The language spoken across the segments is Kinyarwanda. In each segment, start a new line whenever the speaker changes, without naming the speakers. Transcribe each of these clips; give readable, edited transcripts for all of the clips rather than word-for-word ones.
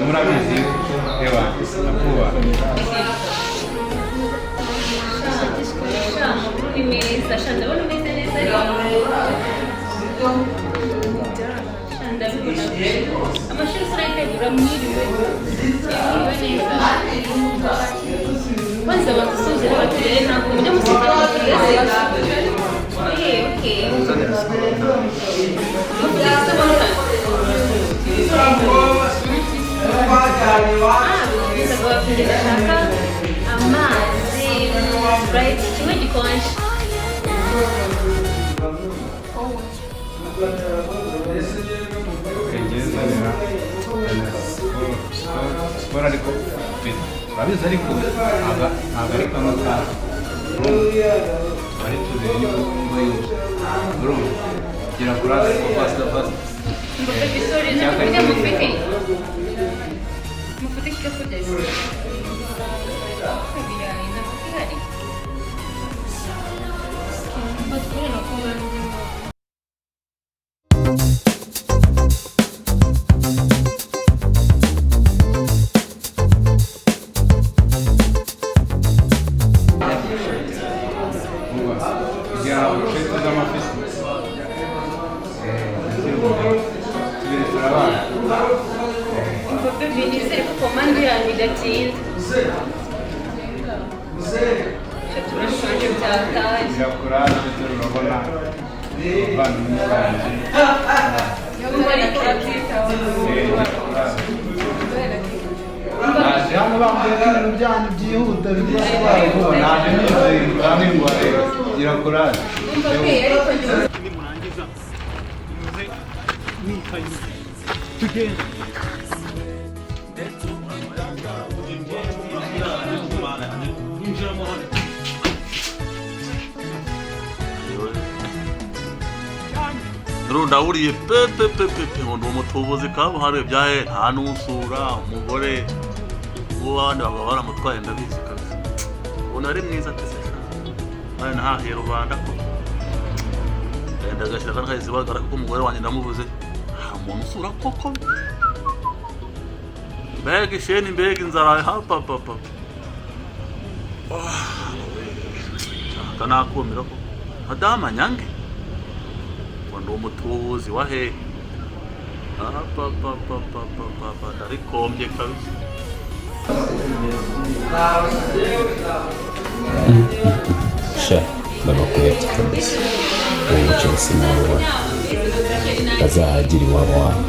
murabizi ewa nakuba
imeza shanda bano meze neza shanda amashuri surayitegura mwiriwe neza kwanza badusuze n'abaturere ntabwo mujya museka okay amazi sprite kimwe gikonje
siporo ariko urabizi ariko ntabwo ari kamwe kawe ari tuzere ni kumva yose urumva gira kurara ariko fasita
mufite isuri n'amufite mufite kikakudezo
hano bambaye ibintu byanyu byihuta bitwara vuba naje nizeye kandi ngo gira kurara
nimurangiza muze mwikaye tugende
ndawuriye pepe ngo ndi umutubuzi kabuhariwe byahe nta n'usura umugore w'abandi bagabo baramutwaye ndabizi kabisa ubona ari mwiza atese kandi nahahiye rubanda ko ndagashyira kandi kahise bagara kuko umugore wanjye ndamubuze nta muntu usura koko mbega isheni mbega inzara hapapapa kanakumira ko madama nyange ndi umutubuzi wa hehe ndarikombye kabisa
sha ndabakuyete kabisa ubu buceri sinabubona bazahagira iwabo wabo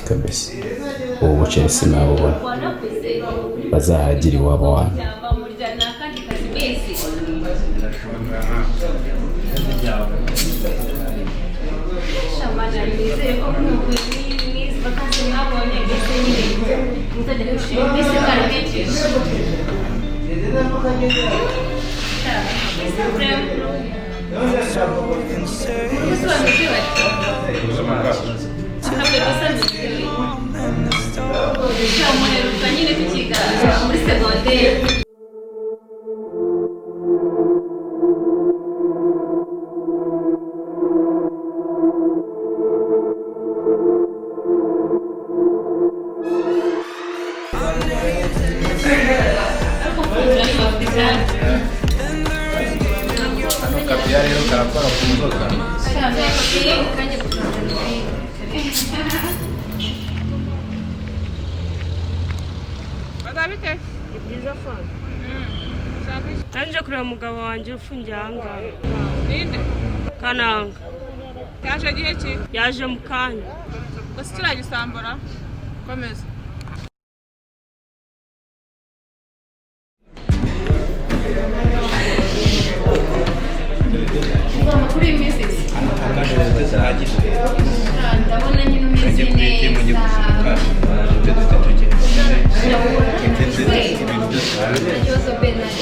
kabisa ubu buceri sinabubona bazahagira iwabo wabo
Nanje kureba mugabo wanje ufungiye ahangaha.
Ninde?
Kananga.
Yaje gihe ki?
Yaje mu kanya.
gusa kiragisambura komeza
Kuri iyi minsi ndabona nyine umeze neza ikibazo benari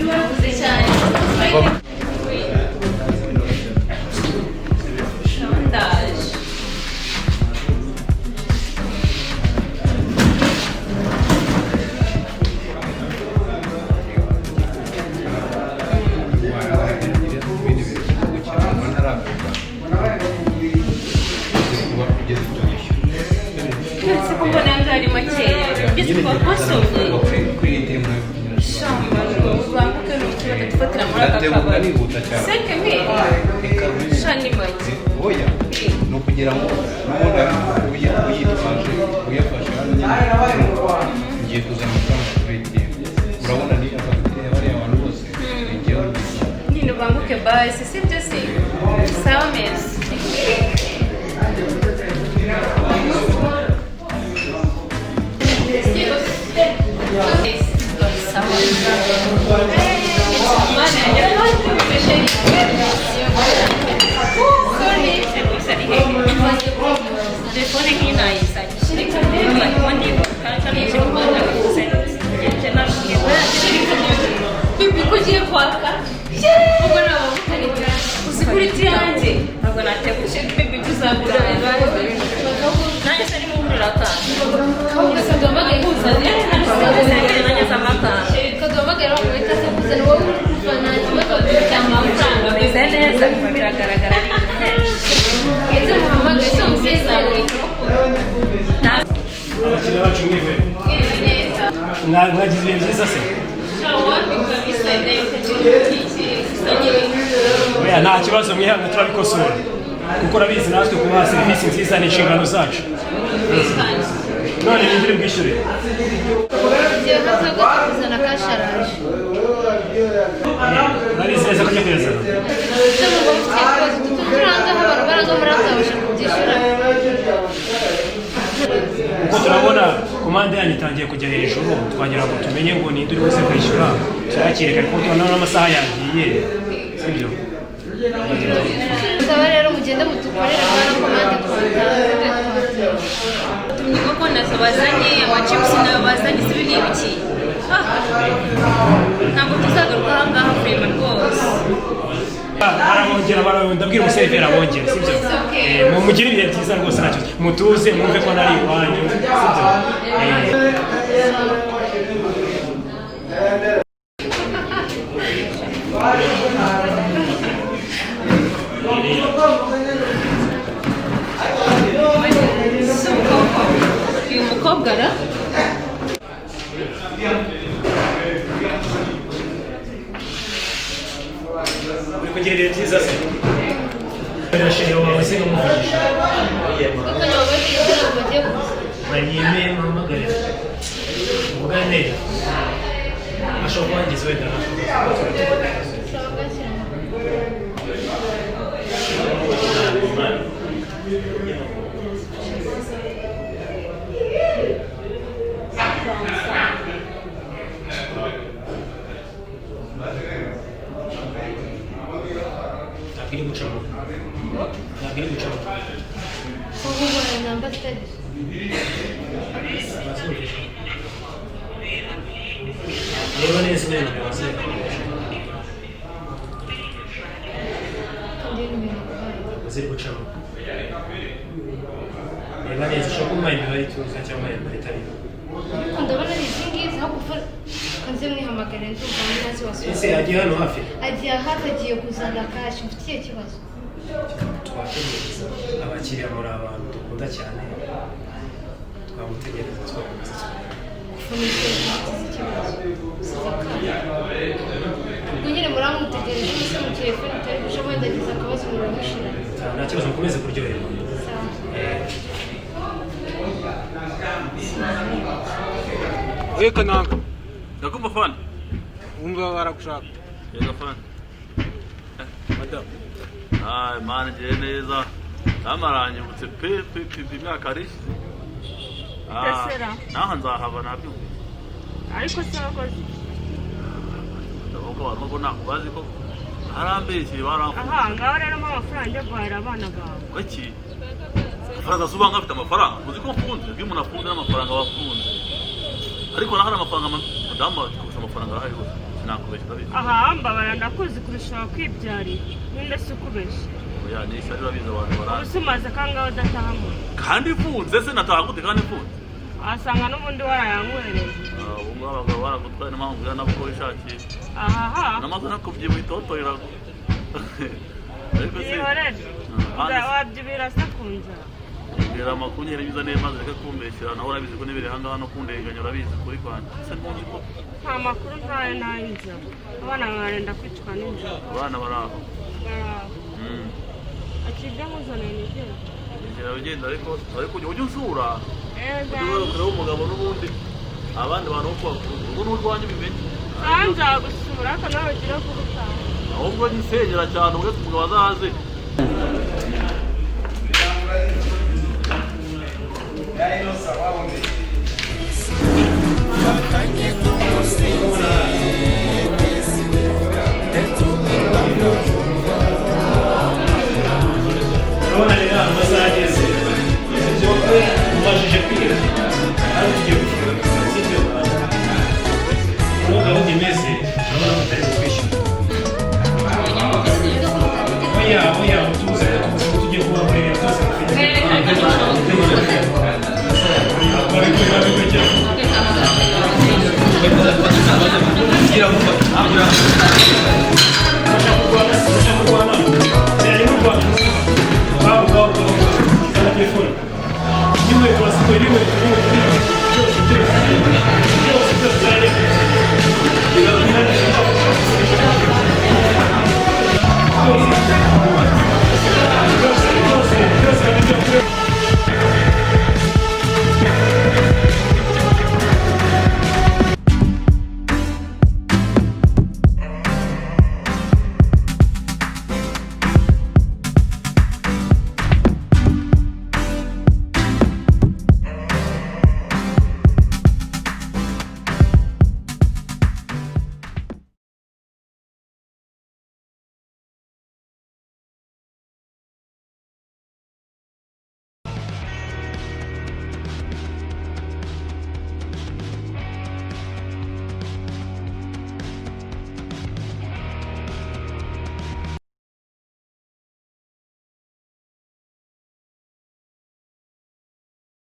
urabuze cyane ndaje ari makeya ugeze kwa pasonye shamba ubanguke n'ukibazo tufatira muri aka kabari seke mbere shani make
oya no kugira ngo nubona uyitwaje uyafashe ngiye kuzana amafaranga kuri ATM urabona ni abakiriya bari abantu bose ngiye
nyine ubanguke basi sibyo se sawa mesi kugiye kwaka ubwo nabamukanye uzikuriti yanjye ntabwo nateguje bibi tuzagura nanjye se arimo ngurira akantu kaduhamagaye kuzanye nanjye samaka kaduhamagaye bamuhita se kuzana wowe uri kuvana ikibazo cyangwa amafaranga ameze neza biragaragara ndetse muhamagaye se umusezerano
abakiriya bacu mwive mwagize ibihe byiza se oya nta kibazo mwihanga turabikosora kuko urabizi natwe kubaha serivisi nziza ni inshingano zacu none nindire bwishyure
igihe ntazaga kuzana kasharaje
urabizi neza ko ajya kuyazana
turanga abantu baranga murazabasha kubyishyura
kuko turabona komande yanyu itangiye kujya hejuru twagira ngo tumenye ngo ninde uri buze kwishyura turakireka ariko tubona n'amasaha yagiye sibyo
musaba rero mugende mutukorere abana komande twatanze tumye ko nazo bazanye amachipusi nayo bazanye si bini ibiki ntabwo tuzagaruka aha ngaha kureba rwose
arabongera ndabwira umuseveri abongera sibyo mugire ibihe byiza rwose nacyo mutuze mwumve ko nari iwanyu sibyo
uyu mukobwa ara
uri kugira ibihe byiza se birashimye wawe se n'umuvugisha urayimeye muhamagare mugane ashobora kuba yagize wenda ntabwo iri gucamo reba neza ibintu bibaze ziri gucamo reba neza ushobora kuba imibare ituza cyangwa imibare itariho
ndabona ari izi ngizi aho gufata kanze mwihamagare ndumva ntazi wasubiza
ese yagiye hano hafi
agiye hafi agiye kuzana kashi mfitiye ikibazo
twategereza abakiriya muri abantu dukunda cyane twamutegereza twakomeza cyane
ubwo nyine muramutegereje musa mu telefone utari gushamo ndagize akabazo muramushira
nta kibazo mukomeze kuryoherwa
Weka nanga.
Nakumva fana.
Umva barakushaka.
Yego fana.
Madam.
Manje neza. namaranyibutse pe imyaka ari
Desera.
naho nzahaba nabyumvise
ariko se wakoze
ndavuga abantu ko nakubazi ko harambeshye baramfuye
aha ngaho rero mo amafaranga yo guhahira abana bawe
iki amafaranga suba ngafite amafaranga uzi ko mfunze iyo umuntu afunze n'amafaranga wafunze ariko naho hari amafaranga madamu kurusha amafaranga ahari hose sinakubeshya ndabizi
aha mbabara ndakuzi kurusha wakwibyarira ninde se ukubeshya
oya nisha rero abizi abantu barazi
ubuse umaze kangaho udatahamo
kandi ifunze se nataha gute kandi ifunze
ahasanga n'ubundi warayanywereye
ubu ngubu abagabo baragutwaye n'impamvu uriya nabo uko wishakiye
ahaha
namaze no kubyibuha itotohera ariko se
yihorere wabyibira se ku nzara
mbwira amakuru nyine biza neza maze reka kumbeshyira nawe urabizi ko n'ibiri ahangaha no kundenganya urabizi kuri Rwanda se ntuzi ko
nta makuru ntayo n'ay'inzara abana barenda kwicwa n'inzara
abana bari aho
akirya nkuzaniye nigenda
inzira ugenda ariko ujya usura ujya kureba umugabo n'ubundi abandi bantu bo kubakuru ubwo n'urwanyu bimenye
aha nzagusura ariko nawe ugire vuba utaha
ahubwo gisengera cyane uretse umugabo azaze
urabona rero amasaha ageze ubashije kwiga kandi tugiye gufura sibyo ubu gahunda imeze urabona ko utari kutwishyura oya tubuze tugiye kuba muri ibintu byose
kugira ngo